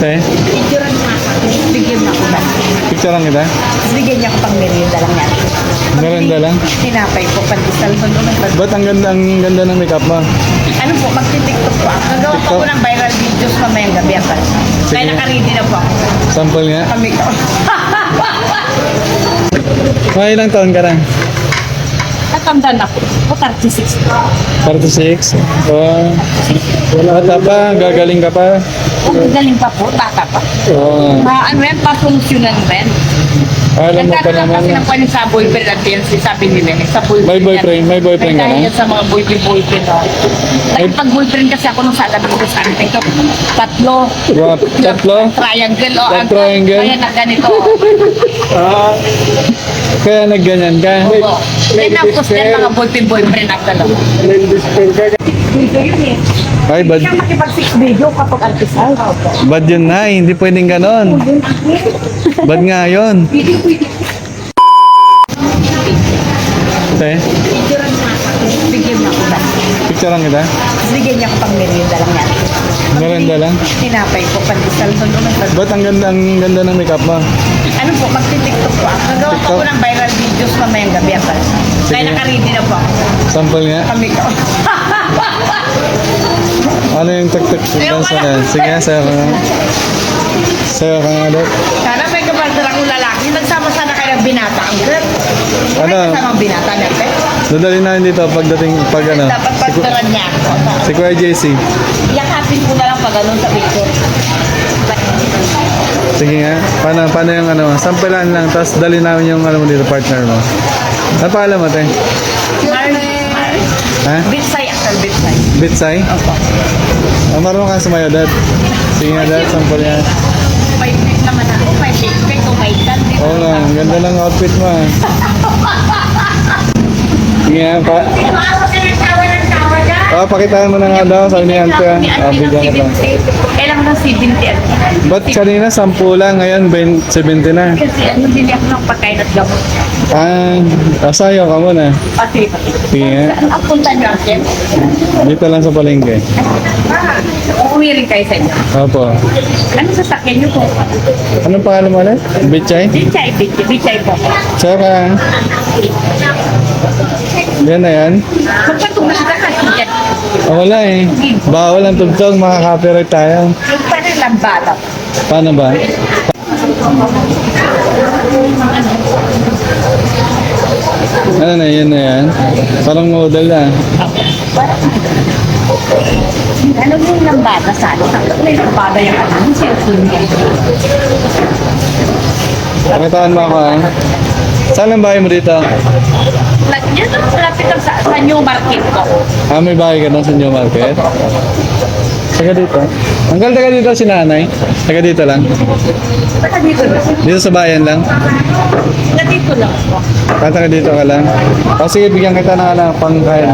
Te, Picturean mo nga sa akin. Bigyan mo ako ba? picture lang kita. Tapos bigyan niya ako pang merienda lang yan. Merienda lang? Tinapay po, pandesal ko naman. Ba't ang ganda ng makeup mo? Ano po, magti-tiktok po ako. Nagawa pa TikTok? ako ng viral videos mamayang gabi ako. Kaya nakaready na po ako. Sample nga. Kami ko. Mga ilang taon ka na? Natanda na po. O 36. 46? Oh, bata pa, gagaling ka pa. O galing pa po, bata pa. Oh, Ano yan, pasolusyonan rin. alam mo pa Nagkakaroon naman. kasi ng panin sa boyfriend at yan, sabi nila, sa boyfriend. May boyfriend, may boyfriend ka Dahil na? yan sa mga boyfriend. Oh. Nagpag-boyfriend kasi ako nung sa tabi ko sa akin. Ito, tatlo. Wow, tatlo? Triangle. Oh, That triangle? Kaya na ganito. Ah, kaya nagganyan ka? Oo. Then tapos yan mga boyfriend ang dalawa. Video yun eh. Ay, bad, Kaya makipag-6 video kapag artisal. bad yun na, hindi pwedeng ganon. Bad nga yun. Video. Te, Picturean mo nga sa akin. Bigyan mo ako ba? picture lang kita. Tapos bigyan niya ako pang merienda lang yan. Merienda lang? Tinapay po, pandesal ko naman. Ba't ang ganda ng makeup mo? Ano po, magti-tiktok po ako. Nagawa pa ako TikTok? ng viral videos mamayang gabi ako. Kaya nakaready na po ako. Sample nga. Kami ko. Ano yung tuk-tuk dance na? Sige, sayo ka nga. Sayo ka nga doon. Sana may kapartner akong lalaki. Nagsama sana kayo ng binata ang girl. Ano? May kasamang binata natin. Dadali na dito pagdating, pag ano. Dapat partneran niya ako. Si Kuya JC. Yakapin ko na lang pag ganun sa picture. Sige nga. Paano yung ano, sampelan lang, tapos dali namin yung ano mo dito, partner mo. Ano pa alam mo, te? Ha? Bitsay, akal bitsay. Bitsay? Opo. Ah, marunong ka sumayo, dad. Sige nga, dad, sample yan. May fit naman ako. May fit. May tumaitan. Oo nga, ang ganda ng outfit mo. Ah. Sige nga, pakitaan mo na nga daw, sabi ni Ante. Ah, bigyan ka lang. Kailangan ng 70. Ba't kanina 10 lang, ngayon 70 na? Kasi ano, bili ako ng pagkain at gamot. Sayo ka muna. Pati. Sige nga, Ang punta niyo ako. dito lang sa palengke. Uuwi rin kayo sa inyo. Opo. Ano sasakyan niyo po? Anong pangalan mo ulit? Bitsay? Bitsay po. Sayo ka. Yan na yan. Magpatumas ka kasi yan. Wala eh. Bawal ang tugtog, makaka-copyright tayo. Yung pa rin lambada. Paano ba? Ano na yan na yan? Parang model na. Ano yung lambada sa ano? May lambada yung ano? Yung cellphone niya. Pakitaan mo ako ah. Saan ang bahay mo dito? Yan ang malapit lang sa new market ko. Ah, may bahay ka doon sa New Market? Taga dito? Hanggang taga dito si nanay? Taga dito lang? Basta dito lang. Dito sa bayan lang? Basta dito lang po. Taga dito ka lang? O sige, bigyan kita na lang pangkain.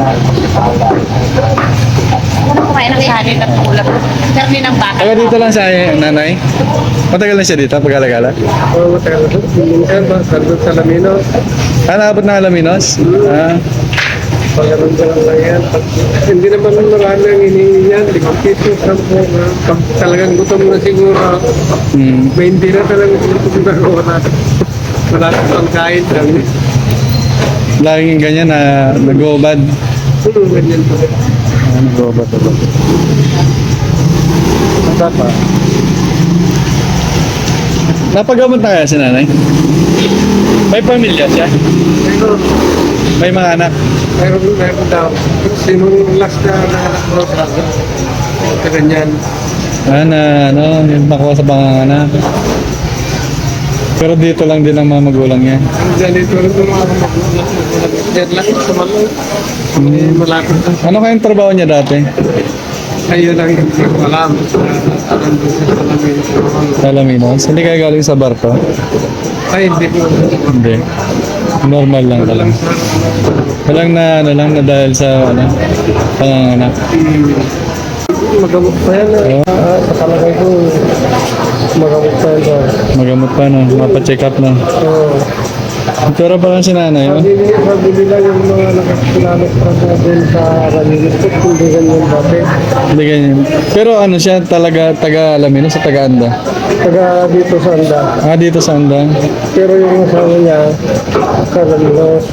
Ano po kayo ng kanin at tulad? Karni ng baka. Taga dito lang siya nanay? Matagal na siya dito pag-alagala? Oo, tayo. Minsan ba, sardo sa Lamino. Ah, nakabot na Alaminos? Ah, Pagkaroon ko lang yan. Hindi naman marami ang hinihingi yan. 5 pesos, 10. Pag talagang gutom na siguro, hmm. may hindi na talagang gutom na wala. Wala na pang kain. Laging ganyan na nag-ubad. Ganyan po. Ah, nag-ubad ito. Ang tapa. Napagamot na kaya si nanay? May pamilya siya? Pero, May mga anak? mayroon daw. Sinong last na nanganak mo sa ganyan. Ah, na ano, yung nakuha sa panganganak. Pero dito lang din ang mga magulang niya. Ganito rin yung mga magulang. Diyan lang sa mga malapit lang. Ano kayong trabaho niya dati? Ayun lang yung alam. Alam doon sa Lamino. Sa Alaminos? Hindi kayo galing sa barko? Ay, hindi ko. Hindi. Normal lang talaga. Walang na ano lang na dahil sa ano, panganganak. Magamot pa yan. Sa palagay ko, magamot pa yan. Magamot pa no, mapacheck up na. Oo. Pero pa lang si nanay, oh. Mabili lang yung mga nakakilala sa din sa Ramirez. Hindi ganyan dati. Hindi ganyan. Pero ano siya, talaga taga Alamino sa taga Anda. Taga dito sa Anda. Ah, dito sa Anda. Pero yung asawa niya, sa Ramirez.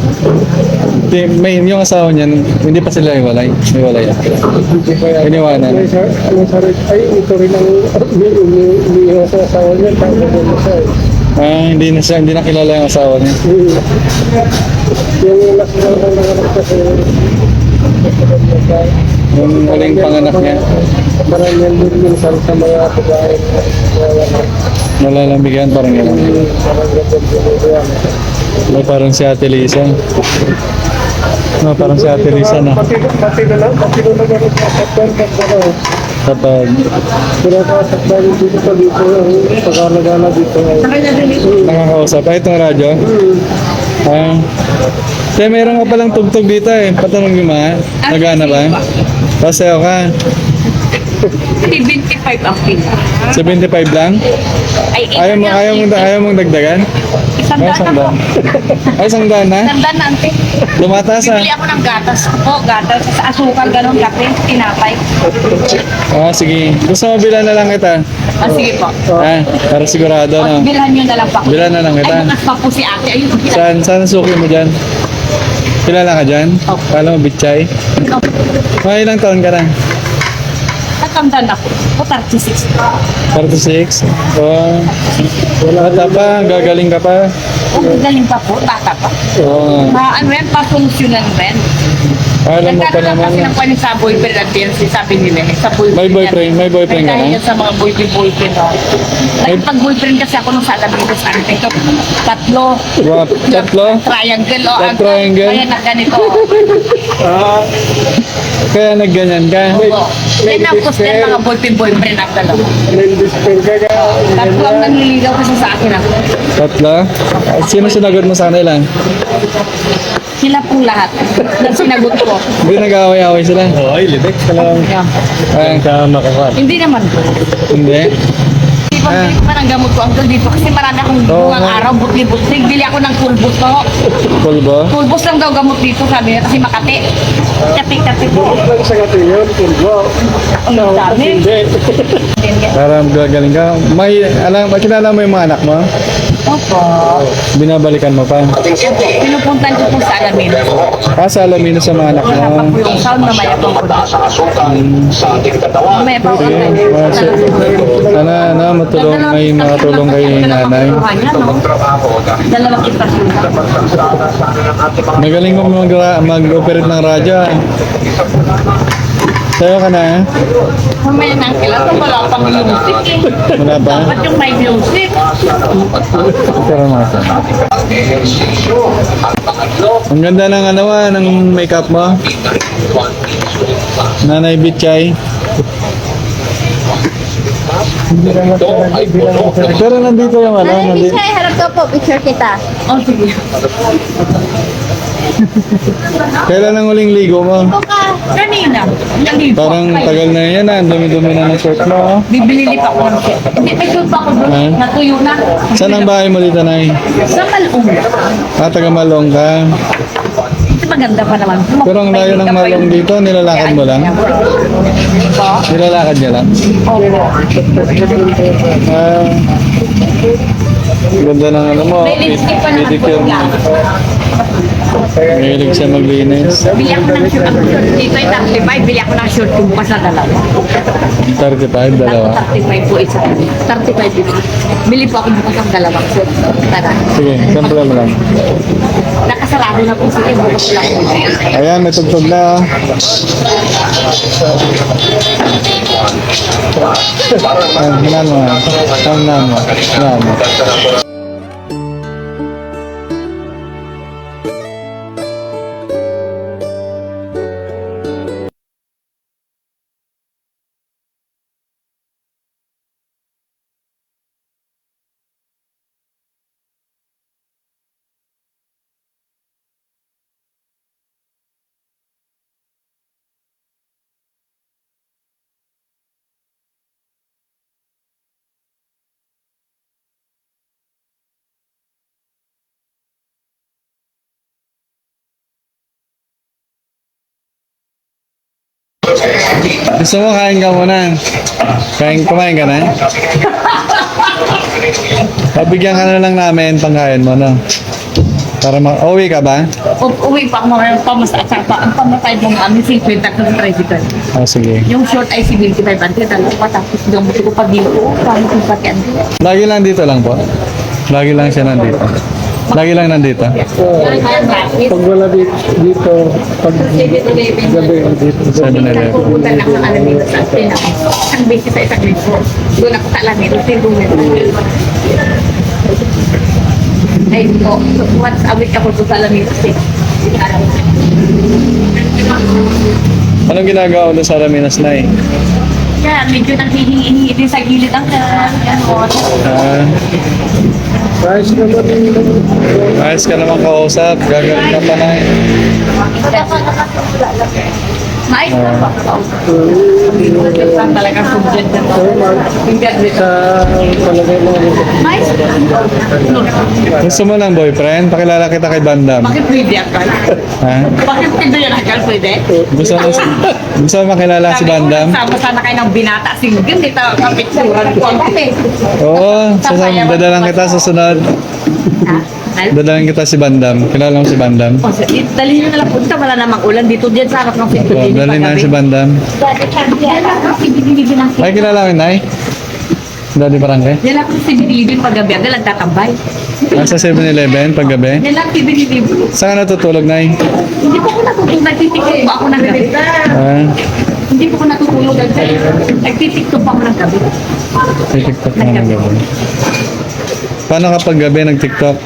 May, yung asawa niyan, hindi pa sila iwalay. May walay. Hindi pa yan. Iniwanan. Ay, ito rin ang umiiwas sa asawa niya. Tapos na siya. Ah, hindi na kilala yung asawa niya. Yung nasunod ng nanganak kasi Yung huling panganak niya, parang yan din minsan sa mga pagkain. nalalambigan parang gano'n. Parang ganyan din yan. No, parang si Ate Lisa. No, parang si Ate Lisa na. Pati na lang gano'n sa saktan pag gano'n. Kapag Pero kasaktan dito pa dito, pag-alagala dito. nakakausap. Ay, itong radyo. Ah. Te, meron ka palang tugtog dito eh. Patanong yung mga. Nagana ba? Paseo ka. 75 ang pila. 75 lang? Ay, Ayaw mong dagdagan? Isang Ay, daan na po. Ay, isang daan na? Isang daan na, ante. Lumataas ah. Bibili ako ng gatas po, gatas sa asukal, ganun, kape, tinapay. Ah, sige. Gusto mo bilan na lang kita? Ah, sige po. Ah, para sigurado, O, no? bilhan nyo na lang pa. Bilan na lang kita. Ay, bukas pa po si ate. Ayun, Saan ang suki mo dyan? Kilala ka dyan? Opo. Kala mo bitchay? Mga ilang taon ka na? Natandaan ako. O, 36. 46? Oh, bata pa, gagaling ka pa. O, galing pa po, bata pa. Oh, Ano yan, pasolusyonan rin. alam mo pa Nagkakaroon naman. kasi ng panin sa boyfriend at fiancé, sabi nila eh, sa boyfriend. May boyfriend ka Dahil na? yan sa mga boyfriend, no? Nagpag-boyfriend kasi ako nung sa Alamitos, ante ko, tatlo. Wow, tatlo? Triangle, o. Tat- triangle? Kaya na ganito. Ah, Kaya nagganyan ka? Oo. Yan ang poster mga boyfriend ang dalawa. nag-disper ka ka. Tatlo ang nanliligaw kasi sa akin ako. Tatlo? Sino sinagot mo sa kanila? Sila po lahat. Nang sinagot ko. Hindi nag-away-away sila? Oo, ay, libek ka lang. Yeah. Ay, Ka makakat. Hindi naman po. hindi. Hindi pa bili ko pa ng gamot ko uncle dito kasi marami akong Oo bungang nga. araw, butli-butli. Bili ako ng pulbos ko. Pulbo? Pulbos lang daw gamot dito sabi niya kasi Makati. Kati-kati po. Lang sa katiyon, pulbo. Ang dami. Hindi. Para gagaling ka. Makilala mo yung mga anak mo? Opo. Binabalikan mo pa? Pinupuntan ko po sa Alamin. Ah, sa Alamino sa mga anak Wala pa mo. po yung sound, mamaya pa po. Mamaya pa po. Sige, sana may makatulong kay nanay. Dalawang istasyon. Magaling mo mag-operate ng radyo. Ah. Sayo ka na, eh? Mamaya nang kailan wala pang music eh. Wala ba? Dapat yung may music. Pero masa. Ang ganda ng ng makeup mo. Nanay Bitchay. Pero nandito yung nandito. Ay, harap ka po, picture kita. Oh, sige. Kailan ang huling ligo mo? Kanina. Nalipo. Parang tagal na yan ah. Ang dumi-dumi na ng shirt mo. Oh. Bibili pa ako ng shirt. Hindi, may shirt pa ako doon. Ah? Natuyo na. Saan ang bahay mo dito, Nay? Sa Malong. Ah, taga Malong ka. Ito maganda pa naman. Pero ang layo ng Malong dito, nilalakad mo lang? Po? Nilalakad niya lang? Opo. Ah, ganda ng mo. May lipstick pa naman po Pedicure. yan. Mahilig siya maglinis. Bili ako ng shirt. Ang shirt dito ay 35. Bili ako ng shirt kung pa sa dalawa. 35, dalawa. 35 po isa. 35 isa. Bili po ako bukas ang dalawang shirt. Tara. Sige, sample mo lang. Nakasarado na po sige. Bukas lang po. Ayan, may tugtog na. Oh. Hinan mo nga. Hinan mo. Hinan mo. Gusto mo, kain ka muna. Kumain ka na? Pabigyan ka na lang namin, pangkain mo, no? Para uwi ka ba? Uwi pa ako mga pamasahe. Ang pamasahe mo nga, 50 sa tricycle. Sige. Yung short ay 75 ante, dalawa. Tapos gamot ko pa dito. Kami kung pati ante. Lagi lang dito lang po? Lagi lang siya nandito? Lagi lang nandito? Pag wala dito, pag gabi dito. 7-Eleven. Pupunta lang ng Alameda sa Athena. Ang basic sa isang linggo. Doon ako sa Alameda. Ay, po. Once a week ako sa Alameda. Anong ginagawa mo doon sa Alaminas, Nay? Kaya medyo nanghihingi din sa gilid ang gano'n. Price naman Ayos ka naman kausap. Gagaling ka pa, Nay. Mais na ba? Talagang subject na to. sa palagay mo. Mais? Gusto mo ng boyfriend? Pakilala kita kay Bandam. Bakit pwede akal? Ha? Bakit pwede yan akal? Pwede? Gusto mo makilala si Bandam? Sama sana kayo ng binata. Sige, dito kapitsuran ko ang kape. Oo, dadalang kita sa sunod. Ha? Dadalang kita si Bandam. Kilala mo si Bandam? O, dali nyo na lang punta. Wala namang ulan dito dyan sa harap ng sito. Oo, dali na si Bandam. Ay, kilala mo yun, Nay? Daddy Barangay? Yan lang si Binilibin paggabi. Ang dalang tatambay. Nasa 7-Eleven paggabi? Yan lang si Binilibin. Saan ka natutulog, Nay? Hindi po ako natutulog. Nagtitiktok pa ako ng gabi. Hindi po ako natutulog. Nagtitiktok pa ako ng gabi. May TikTok na ng gabi. Paano kapag gabi nag-TikTok?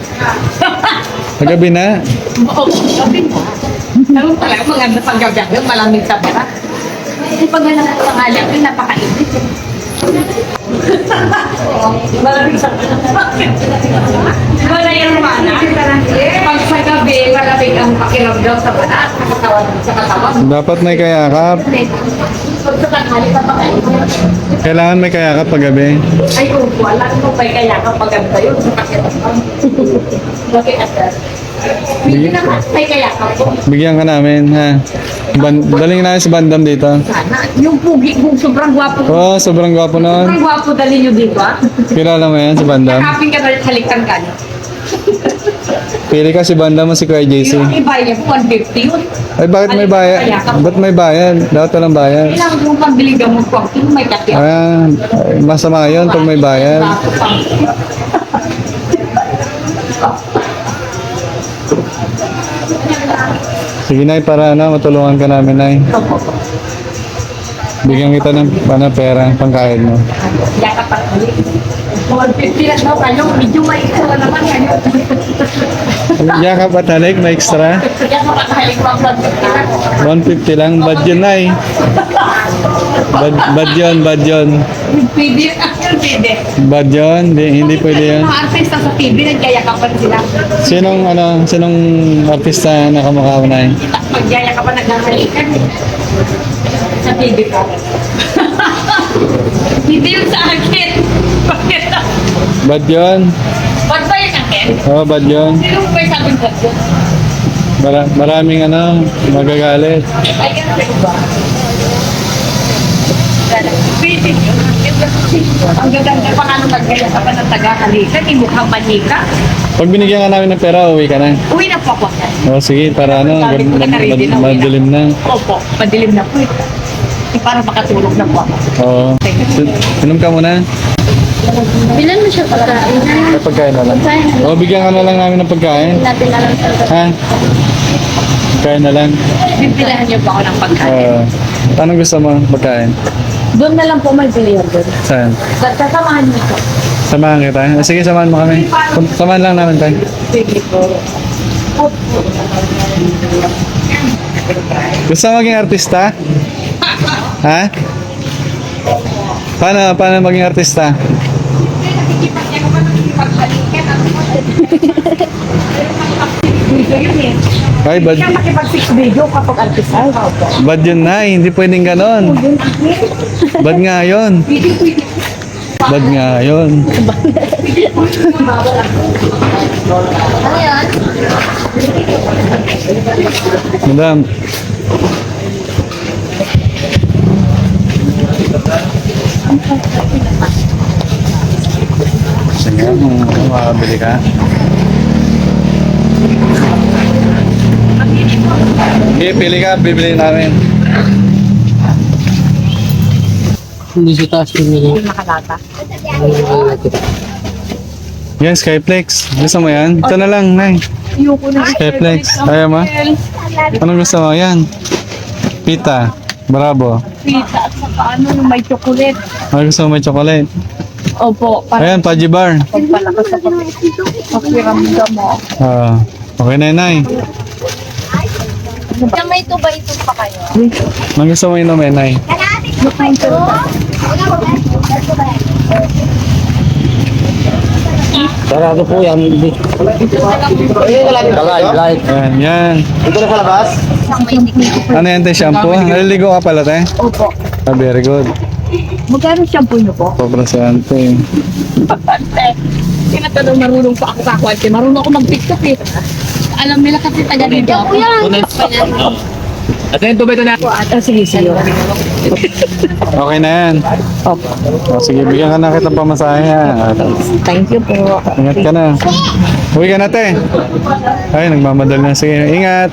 Paggabi na? Oo, gabi na. Naroon talaga maganda paggabi. Malamig sa pera. Kasi pag wala ng pangalan, ay napakainit. Malamig sa pera. Wala yung mana. Pag sa gabi, malamig ang pakiramdam sa pera. Sa katawan. Dapat may kayakap. Pag sa tanghali, napakainit. Kailangan may kayakap paggabi. Ay, kung wala ko pa kaya kapag ganda yun sa pakiramdam. Bakit asal? Hindi naman, may kaya ka po. Bigyan ka namin, ha? Daling namin si Bandam dito. Sana. Yung pugi kung sobrang gwapo. Oo, sobrang gwapo Sobrang nun. gwapo dali nyo dito, ah. Kilala mo yan, si Bandam? Nakapin ka na halikan ka. Pili ka si Bandam o si Kuya JC. Yung iba yung 150 yun. Ay, bakit may bayad? Ba't may bayad? Dapat walang bayad. Kailangan kong pagbiling gamot ko. Yung may kapya. Masama yun pag may bayad. Sige, Nay, para matulungan ka namin, Nay. Bigyan kita ng pera, pangkain mo. Yakap pa kali. 150 lang daw kayo. Medyo may isa naman kayo. Yakap at halik, may extra. Yakap pa halik pa 150 lang, bad yun, Nay. Bad yun, bad yun. Pwede. Actually, pwede. Bad yun, hindi pwede yun. Mga artista sa TV, nagyayakapan sila. Sinong artista na kamukha mo, Nay? Magyayakapan, naghahalikan. Sa TV pa. Hindi yun sa akin. Bakit? Bad yun. Ba't ba yun akin? Oo, bad yun. Sino ba yung sabing ba't yun? Maraming magagalit. Ay, kasi ba? Pwede yun. Ang gaganda pa nga nung nagyayakapan ng taga-halikan. Imukhang manika. Pag binigyan ka namin ng pera, uwi ka na. Uwi na po ako. O sige, para madilim na. Opo, madilim na po eh. Para makatulog na po ako. Oo. Inom ka muna. Bilan mo siya pagkain. May pagkain na lang. O, bigyan ka na lang namin ng pagkain. Natin na lang sa Ha? Pagkain na lang. Bibilahan niyo ba ako ng pagkain? Anong gusto mo pagkain? Doon na lang po may bilyan doon. Saan? Sasamahan niyo po. Samahan kita. Sige, samahan mo kami. Samahan lang namin tayo. Sige po. Gusto mo maging artista? Ha? Paano maging artista? Video yun eh. Ay, bad, Siya makipag-six video kapag artista. bad yun na. Hindi pwedeng ganon. Bad nga yun. Bad nga yun. Ano yan? Madam. Sige, makakabili ka. Okay, pili ka, bibili namin. Hindi si taas pinili. Nakalata. Yan, Skyflex. Gusto mo yan? Ito na lang, Nay. Ayoko na. Skyflex. Ayaw mo? Anong gusto mo? Yan. Pita. Bravo. Pita at saka ano, may chocolate. Ano gusto mo may chocolate? Opo, para Ayan, Paji Bar. pagpalakas sa pakiramdam mo. Okay na yun, Nay. May tuba ito pa kayo. Anong gusto mo inumin, Nay? Sarado po yan. Light. Ayan, yan. Ito na sa labas? Ano yan, te? Shampoo? Naliligo ka pala, te? Opo. Very good. Magkano shampoo niyo po? Sobra sa yan, te. Tinatanong marunong pa ako kakwate. Marunong ako mag-tiktok eh. Alam nila kasi taga dito ako. At yung tubay ito na. Sige, sige. Okay na yan. Opo. Sige, bigyan ka na kita pamasahe, ha? Thank you po. Ingat ka na. Uwi ka na, te. Ay, nagmamadali na. Sige, ingat.